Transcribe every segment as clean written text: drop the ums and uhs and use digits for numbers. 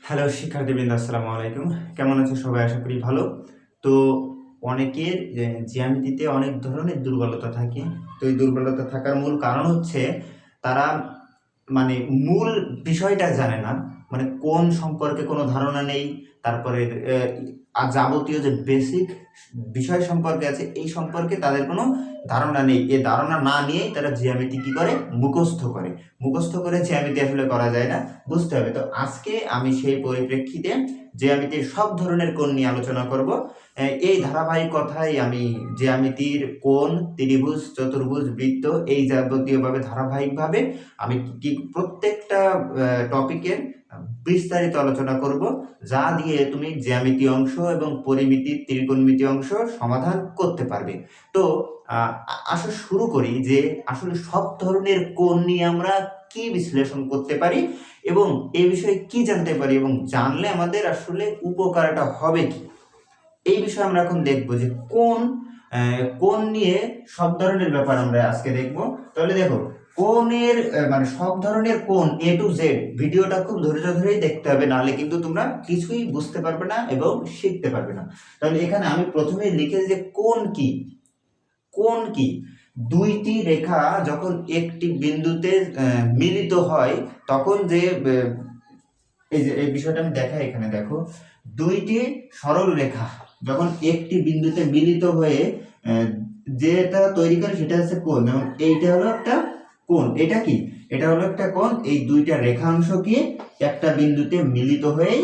Hello শিক্ষার্থীবৃন্দ, আসসালামু আলাইকুম। কেমন আছো সবাই? আশা করি ভালো। তো অনেকের জ্যামিতিতে অনেক ধরনের দুর্বলতা থাকে। তো এই দুর্বলতা থাকার মূল কারণ হচ্ছে তারা মানে মূল বিষয়টা জানে না, মানে কোন সম্পর্কে কোনো ধারণা নেই। তারপরে যাবতীয় যে বেসিক বিষয় সম্পর্কে আছে এই সম্পর্কে তাদের কোনো ধারণা নেই। এই ধারণা না নিয়েই তারা জ্যামিতি কি করে, মুখস্থ করে জ্যামিতি আসলে করা যায় না, বুঝতে হবে। তো আজকে আমি সেই পরিপ্রেক্ষিতে জ্যামিতির সব ধরনের কোণ নিয়ে আলোচনা করব। এই ধারাবাহিকতায় আমি জ্যামিতির কোণ, ত্রিভুজ, চতুর্ভুজ, বৃত্ত এই যাবতীয়ভাবে ধারাবাহিকভাবে আমি কি প্রত্যেকটা টপিকের বিস্তারিত আলোচনা করব, যা দিয়ে তুমি জ্যামিতি অংশ এবং পরিমিতি, ত্রিকোণমিতি অংশ সমাধান করতে পারবে। তো আসলে শুরু করি যে আসলে সব ধরনের কোণ নিয়ে আমরা কি বিশ্লেষণ করতে পারি এবং এই বিষয়ে কি জানতে পারি এবং জানলে আমাদের আসলে উপকারটা হবে কি, এই বিষয়ে আমরা এখন দেখব যে কোণ নিয়ে সব ধরনের ব্যাপার আমরা আজকে দেখব। তাহলে দেখো, কোণের মানে সব ধরনের কোণ এ টু জেড ভিডিওটা খুব ধৈর্য ধরেই দেখতে হবে, নাহলে কিন্তু তোমরা কিছুই বুঝতে পারবে না এবং শিখতে পারবে না। তাহলে এখানে আমি প্রথমেই লিখেছি যে কোণ কি দুইটি রেখা যখন একটি বিন্দুতে মিলিত হয় তখন যে এই যে এই বিষয়টা আমি দেখাই, এখানে দেখো, দুইটি সরল রেখা যখন একটি বিন্দুতে মিলিত হয়ে যেটা তৈরি করে সেটা হচ্ছে কোণ। যেমন এইটা হলো একটা কোণ, এটা কি, এটা হলো একটা কোণ। এই দুইটা রেখাংশ কি একটা বিন্দুতে মিলিত হয়েই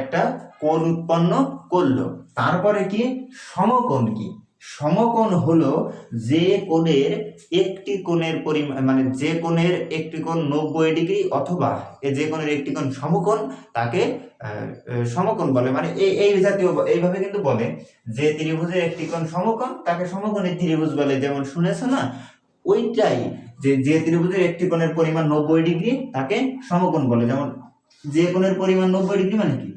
একটা কোণ উৎপন্ন করলো। তারপরে কি সমকোণ? কি সমকোণ হলো যে কোণের একটি কোণের পরিমাণ, মানে যে কোণের একটি কোণ 90 ডিগ্রি অথবা যে কোণের একটি কোণ সমকোণ তাকে সমকোণ বলে। মানে এই জাতীয় এইভাবে কিন্তু বলে যে ত্রিভুজের একটি কোণ সমকোণ তাকে সমকোণী ত্রিভুজ বলে। যেমন শুনেছো না, ওইটাই যে ত্রিভুজের একটি কোণের পরিমাণ 90 ডিগ্রি তাকে সমকোণ বলে। যেমন যে কোণের পরিমাণ 90 ডিগ্রি মানে কি,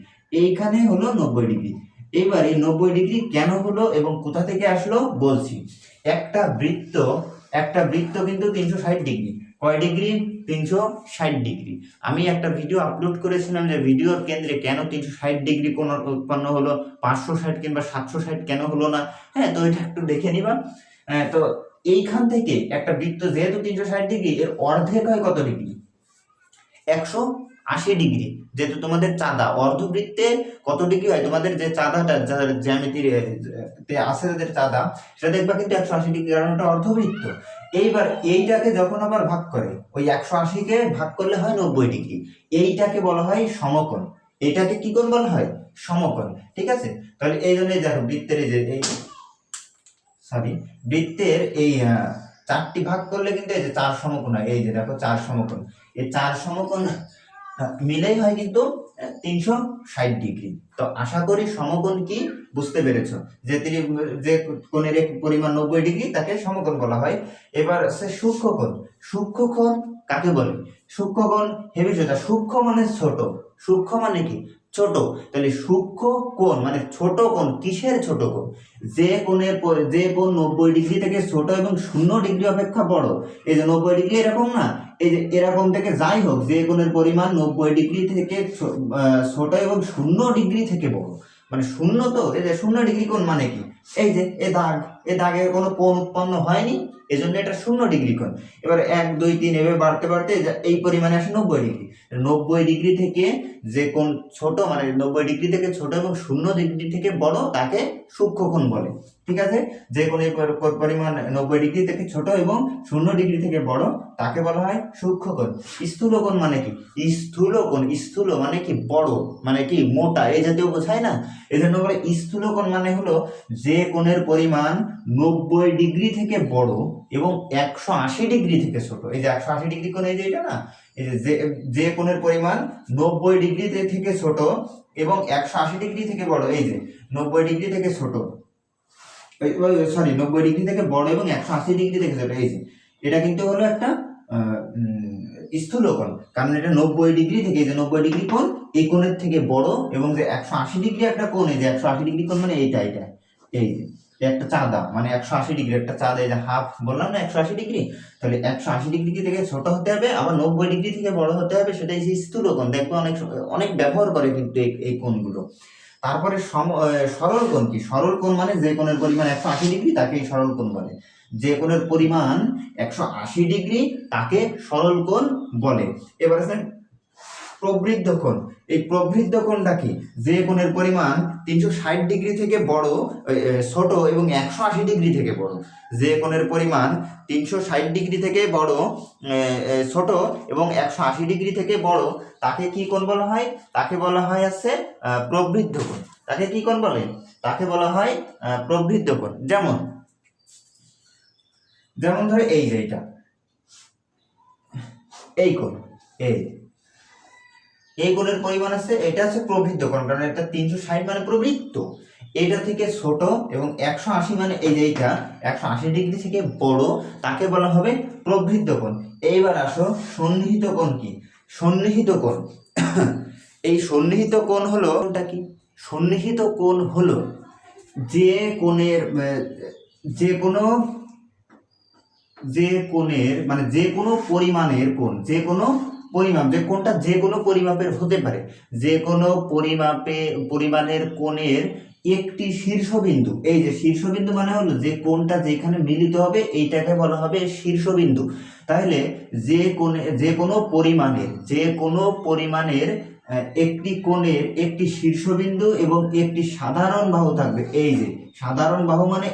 এইখানে হলো 90 ডিগ্রি। এবার এই 90 ডিগ্রি কেন হলো এবং কোথা থেকে আসলো বলছি। একটা বৃত্ত কিন্তু 360 ডিগ্রি। কয় ডিগ্রি? 360 ডিগ্রি। আমি একটা ভিডিও আপলোড করেছিলাম যে ভিডিওর কেন্দ্রে কেন 360 ডিগ্রি কোণ উৎপন্ন হলো, 560 কিংবা 760 কেন হলো না। হ্যাঁ, তো এটা একটু দেখে নিবা। তো এইখান থেকে একটা বৃত্ত যেহেতু 360 ডিগ্রি, এর অর্ধেক হয় কত ডিগ্রি? 180 ডিগ্রি। যেহেতু তোমাদের চাঁদা অর্ধবৃত্তে কত ডিগ্রি হয়, তোমাদের যে চাঁদাটা জ্যামিতির আছে যাদের চাঁদা, সেটা দেখবা কিন্তু 180 ডিগ্রি, কারণ ওটা অর্ধবৃত্ত। এইবার এইটাকে যখন আবার ভাগ করে, ওই 180 কে ভাগ করলে হয় 90 ডিগ্রি, এইটাকে বলা হয় সমকোণ। এটাকে কি কোণ বলা হয়? সমকোণ। ঠিক আছে, তাহলে এই জন্য দেখো বৃত্তের বৃত্তের এই 4টি ভাগ করলে কিন্তু এই যে 4 সমকোণ হয়। এই যে দেখো 4 সমকোণ, এই 4 সমকোণ মিলেই হয় কিন্তু 360 ডিগ্রি। তো আশা করি সমকোণ কি বুঝতে পেরেছো, যে কোণের এক পরিমাণ 90 ডিগ্রি তাকে সমকোণ বলা হয়। এবার আছে সূক্ষ্মকোণ। সূক্ষ্মকোণ কাকে বলে? সূক্ষ্মকোণ হেবি সোজা। সূক্ষ্ম মানে ছোট, সূক্ষ্ম মানে কি ছোট। তাহলে সূক্ষ্ম কোণ মানে ছোট কোণ। কিসের ছোট কোণ? যে কোণ 90 ডিগ্রি থেকে ছোট এবং 0 ডিগ্রি অপেক্ষা বড়। এই যে 90 ডিগ্রি এরকম না, এই যে এরকম থেকে যাই হোক, যে কোণের পরিমাণ 90 ডিগ্রি থেকে ছোট এবং 0 ডিগ্রি থেকে বড়। মানে শূন্য, তো এই যে 0 ডিগ্রি কোণ মানে কি, এই যে এ দাগে কোনো কোণ উৎপন্ন হয়নি, এজন্য এটা 0 ডিগ্রি কোণ। এবার 1 2 3 এভাবে বাড়তে বাড়তে এই পরিমাণে আসে 90 ডিগ্রি। 90 ডিগ্রি থেকে যে কোণ ছোট, মানে 90 ডিগ্রি থেকে ছোট এবং 0 ডিগ্রি থেকে বড় তাকে সূক্ষ্মকোণ বলে। ঠিক আছে, যে কোণের পরিমাণ 90 ডিগ্রি থেকে ছোট এবং 0 ডিগ্রি থেকে বড় তাকে বলা হয় সূক্ষ্মকোণ। স্থূলকোণ মানে কি? স্থূল মানে কি বড়, মানে কি মোটা, এই জাতীয় বোঝায় না, এই জন্য বলে স্থূলকোণ মানে হলো যে কোণের পরিমাণ 90 ডিগ্রি থেকে বড় এবং 180 ডিগ্রি থেকে ছোট। এই যে 180 ডিগ্রি কোণ, এই যে এটা না, এই যে কোণের পরিমাণ 90 ডিগ্রি থেকে ছোট এবং 180 ডিগ্রি থেকে বড়। এই যে 90 ডিগ্রি থেকে ছোট, 90 ডিগ্রি থেকে বড় এবং 180 ডিগ্রি থেকে ছোট, এই যে এটা কিন্তু হলো একটা স্থূলকোণ। কারণ এটা 90 ডিগ্রি থেকে, এই যে 90 ডিগ্রি কোণ এই কোণের থেকে বড় এবং যে 180 ডিগ্রি একটা কোণ, এই যে 180 ডিগ্রি কোণ মানে এইটা এই যে একটা চাঁদা মানে 180 ডিগ্রি, একটা চাঁদা, এই যে হাফ বললাম না 180 ডিগ্রি, তাহলে 180 ডিগ্রি থেকে ছোট হতে হবে, আবার 90 ডিগ্রি থেকে বড় হতে হবে, সেটাই সেই স্থূলকোণ। দেখবে অনেক ব্যবহার করে কিন্তু এই কোণগুলো। তারপরে সরল কোণ কি? সরল কোণ মানে যে কোণের পরিমাণ 180 ডিগ্রি তাকে সরল কোণ বলে। যে কোণের পরিমাণ 180 ডিগ্রি তাকে সরল কোণ বলে। এবার আছে প্রবৃদ্ধ কোণ। এই প্রবৃদ্ধ কোণটা কি? যে কোণের পরিমাণ 360 ডিগ্রি থেকে বড়, ছোট এবং 180 ডিগ্রি থেকে বড়। যে কোণের পরিমাণ 360 ডিগ্রি থেকে বড়, ছোট এবং 180 ডিগ্রি থেকে বড়, তাকে কি কোণ বলা হয়? তাকে বলা হয় আছে প্রবৃদ্ধ কোণ। তাকে কি কোণ বলে? তাকে বলা হয় প্রবৃদ্ধ কোণ। যেমন ধরে এই যে এই কোণ, এই কোণের পরিমাণ আছে, এটা হচ্ছে প্রবৃদ্ধ কোণ, কারণ এটা 360 মানে প্রবৃত্ত। এটা থেকে ছোট এবং 180 মানে এই যে এইটা 180 ডিগ্রি থেকে বড়, তাকে বলা হবে প্রবৃদ্ধ কোণ। এইবার আসো সন্নিহিত কোণ কি? সন্নিহিত কোণ এই সন্নিহিত কোণ হলো কোনটা কি? সন্নিহিত কোণ হলো যে কোণের যে কোণের মানে যে কোনো পরিমাণের কোণ, যে কোনো পরিমাপ, যে কোণটা যে কোনো পরিমাপের হতে পারে, যে কোনো পরিমাণের কোণের একটি শীর্ষবিন্দু। এই যে শীর্ষবিন্দু মানে হলো যে কোণটা যেখানে মিলিত হবে এইটাকে বলা হবে শীর্ষবিন্দু। তাহলে যে কোনো পরিমাণের একটি কোণের একটি শীর্ষবিন্দু এবং একটি সাধারণ বাহু থাকবে। এই যে সাধারণ বাহু মানে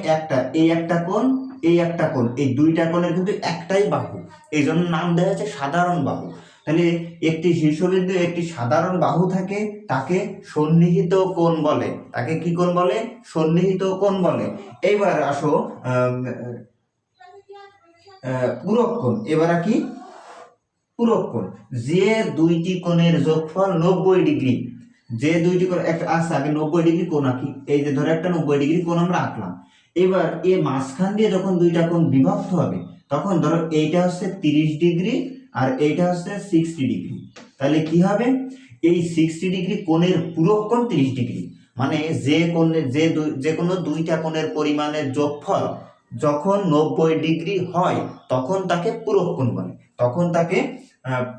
এই একটা কোণ, এই একটা কোণ, এই দুইটা কোণের কিন্তু একটাই বাহু, এই জন্য নাম দেওয়া হচ্ছে সাধারণ বাহু। তাহলে একটি শীর্ষবিন্দু একটি সাধারণ বাহু থাকে, তাকে সন্নিহিত কোণ বলে। তাকে কি কোণ বলে? সন্নিহিত কোণ বলে। এইবার আসো পূরক কোণ। এবার কি? পূরক কোণ, যে দুইটি কোণের যোগফল 90 ডিগ্রি, যে দুইটি কোণ একটা আচ্ছা আগে 90 ডিগ্রি কোণ আঁকি। এই যে ধরো একটা 90 ডিগ্রি কোণ আমরা আঁকলাম। এবার এই মাঝখান দিয়ে যখন দুইটা কোণ বিভক্ত হবে, তখন ধরো এইটা হচ্ছে 30 ডিগ্রি আর এইটা হচ্ছে 60 ডিগ্রি। তাহলে কি হবে? এই 60 ডিগ্রি কোণের পূরক কোণ 30 ডিগ্রি। মানে যে কোনো দুইটা কোণের পরিমাণের যোগফল যখন 90 ডিগ্রি হয় তখন তাকে পূরক কোণ বলে। তখন তাকে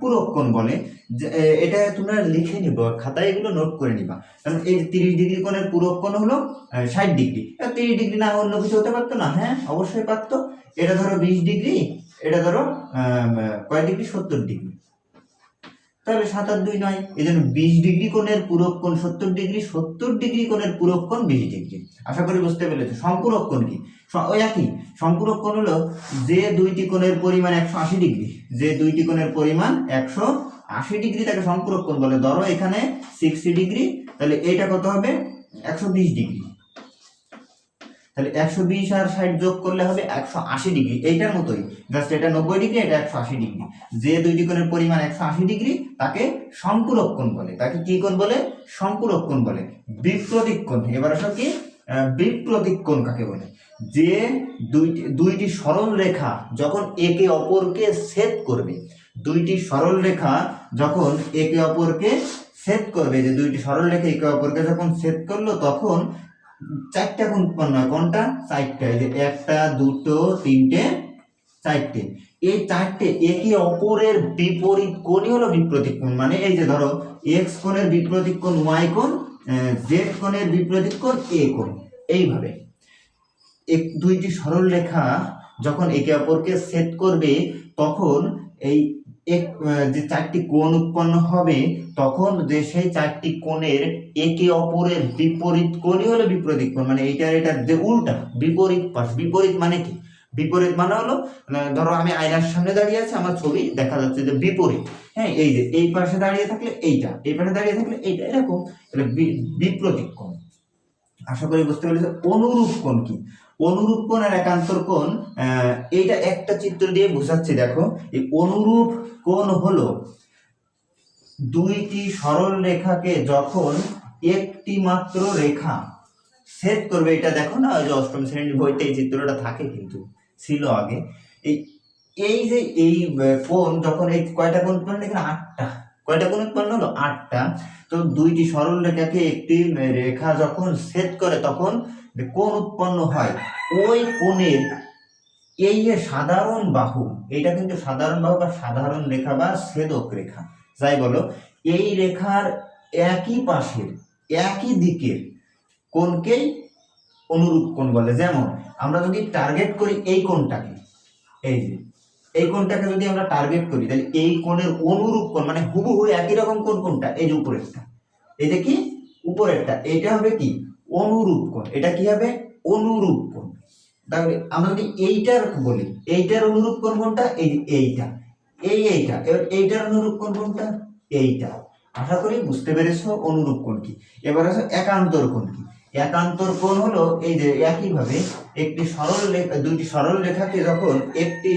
পূরক কোণ বলে। এটা তোমরা লিখে নিব, খাতায় এগুলো নোট করে নিবা। কারণ এই 30 ডিগ্রি কোণের পূরক কোণ হলো 60 ডিগ্রি। 30 ডিগ্রি না অন্য কিছু হতে পারতো না? হ্যাঁ, অবশ্যই পারতো। এটা ধরো 20 ডিগ্রি, এটা ধরো কয় ডিগ্রি? 70 ডিগ্রি। তাহলে 7 আর 2 9, এই জন্য 20 ডিগ্রি কোণের পূরক কোণ 70 ডিগ্রি, 70 ডিগ্রি কোণের পূরক কোণ 20 ডিগ্রি। আশা করি বুঝতে পেরেছো। সম্পূরক কোণ কি? ওই একই। সম্পূরক কোণ হলো যে দুইটি কোণের পরিমাণ 180 ডিগ্রি, যে দুইটি কোণের পরিমাণ 180 ডিগ্রি তাকে সম্পূরক কোণ বলে। ধরো এখানে 60 ডিগ্রি, তাহলে এইটা কত হবে? 120 ডিগ্রি। তাহলে 120 আর 60 যোগ করলে হবে 180 ডিগ্রি। এইটার মতোই, জাস্ট এটা 90 ডিগ্রি, এটা 180 ডিগ্রি। যে দুইটি কোণের পরিমাণ 180 ডিগ্রি তাকে সম্পূরক কোণ বলে। তাকে কি কোণ বলে? সম্পূরক কোণ বলে। বিপ্রতীক কোণ। এবার আসো কি? বিপ্রতীক কোণ কাকে বলে? যে দুইটি সরল রেখা যখন একে অপরকে ছেদ করবে, দুইটি সরল রেখা যখন একে অপরকে ছেদ করবে, যে দুইটি সরল রেখা একে অপরকে যখন ছেদ করলো তখন 4টা কোণ উৎপন্ন হয়। কোনটা? 4টা। এই যে 1টা 2টো 3টে 4টে। এই 4টে একে অপরের বিপরীত কোণই হলো বিপ্রতীক কোণ। মানে এই যে ধরো এক্স কোণের বিপ্রতীক কোণ ওয়াই কোণ, জেড কোণের বিপ্রতীক কোণ এ কোণ। এইভাবে দুইটি সরল রেখা যখন একে অপরকে ছেদ করবে তখন এই যে 4টি কোণ উৎপন্ন হবে, তখন যে সেই 4টি কোণের একে অপরের বিপরীত কোণই হলো বিপরীত কোণ। মানে এটার যে উল্টা, বিপরীত পাশ। বিপরীত মানে কি? বিপরীত মানে হলো ধরো আমি আয়নার সামনে দাঁড়িয়ে আছি, আমার ছবি দেখা যাচ্ছে যে বিপরীত। হ্যাঁ, এই যে এই পাশে দাঁড়িয়ে থাকলে এইটা, এই পাশে দাঁড়িয়ে থাকলে এইটা, এরকম বিপরীত কোণ। আশা করি বুঝতে পেরেছো। অনুরূপ কোণ কি? অনুরূপ কোণ আর একান্তর কোণ, এইটা একটা চিত্র দিয়ে বোঝাচ্ছি। দেখো, এই অনুরূপ কোণ হলো দুইটি সরল রেখাকে যখন একটি মাত্র রেখা ছেদ করবে। এটা দেখো না, ওই যে অষ্টম শ্রেণীর বইতে এই চিত্রটা থাকে, কিন্তু ছিল আগে। এই যে এই কোণ যখন এই কয়টা কোণ উৎপন্ন? এখানে 8টা। কয়টা কোণ উৎপন্ন হলো? 8টা। তো দুইটি সরল রেখাকে একটি রেখা যখন ছেদ করে তখন যে কোণ উৎপন্ন হয়, ওই কোণের এই যে সাধারণ বাহু, এটা কিন্তু সাধারণ বাহু বা সাধারণ রেখা বা ছেদক রেখা যাই বলো, এই রেখার একই পাশের একই দিকের কোণকেই অনুরূপ কোণ বলে। যেমন আমরা যদি টার্গেট করি এই কোণটাকে, এই যে এই কোণটাকে যদি আমরা টার্গেট করি, তাহলে এই কোণের অনুরূপ কোণ মানে হুবহু একই রকম কোণ কোনটা, এই যে উপরেরটা, এই যে কি উপরেরটা, এটা হবে কি অনুরূপ কোণ। এটা কি হবে অনুরূপ কোণ। তাহলে আমরা যদি এইটার বলি, এইটার অনুরূপ কোণ কোনটা, এই যে এইটা, এইটা, এবার এইটার অনুরূপ কোণ কোনটা, এইটা। আশা করি বুঝতে পেরেছো অনুরূপ কোণ কি। এবার আছে একান্তর কোণ কি। একান্তর কোণ হলো এই যে একইভাবে একটি সরল রেখা, দুইটি সরল রেখাকে যখন একটি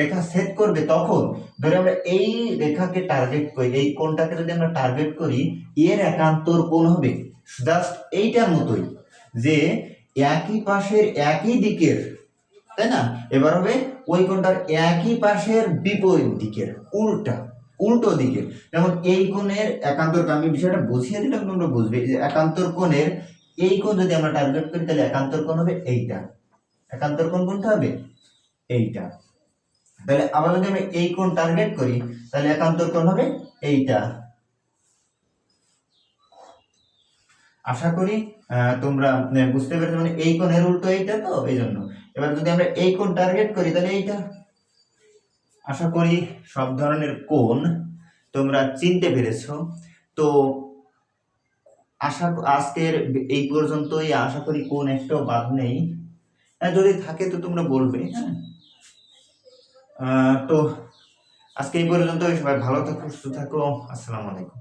রেখা ছেদ করবে, তখন ধরে আমরা এই রেখাকে টার্গেট করি, এই কোণটাকে যদি আমরা টার্গেট করি, এর একান্তর কোণ হবে জাস্ট এইটার মতোই, যে একই পাশের একই দিকের, তাই না। এবার হবে ওই কোণটার একই পাশের বিপরীত দিকের, উল্টো দিকের। যেমন এই কোণের একান্তর, আমি বিষয়টা বুঝিয়ে দিলাম তোমরা বুঝবে, যে একান্তর কোণের এই কোণ যদি আমরা টার্গেট করি, তাহলে একান্তর কোণ হবে এইটা, একান্তর কোণ কোনটা হবে এইটা। তাহলে আবার যদি আমরা এই কোণ টার্গেট করি, তাহলে একান্তর কোণ হবে এইটা। আশা করি তোমরা বুঝতে পেরেছো, মানে এই কোণের উল্টো এইটা, তো এই জন্য। এবার যদি আমরা এই কোণ টার্গেট করি, তাহলে এইটা। আশা করি সব ধরনের কোণ তোমরা চিনতে পেরেছো। তো আজকের এই পর্যন্তই। আশা করি কোণ একটাও বাদ নেই, যদি থাকে তো তোমরা বলবে। হ্যাঁ, তো আজকে এই পর্যন্ত। সবাই ভালো থাকো, সুস্থ থাকো। আসসালামু আলাইকুম।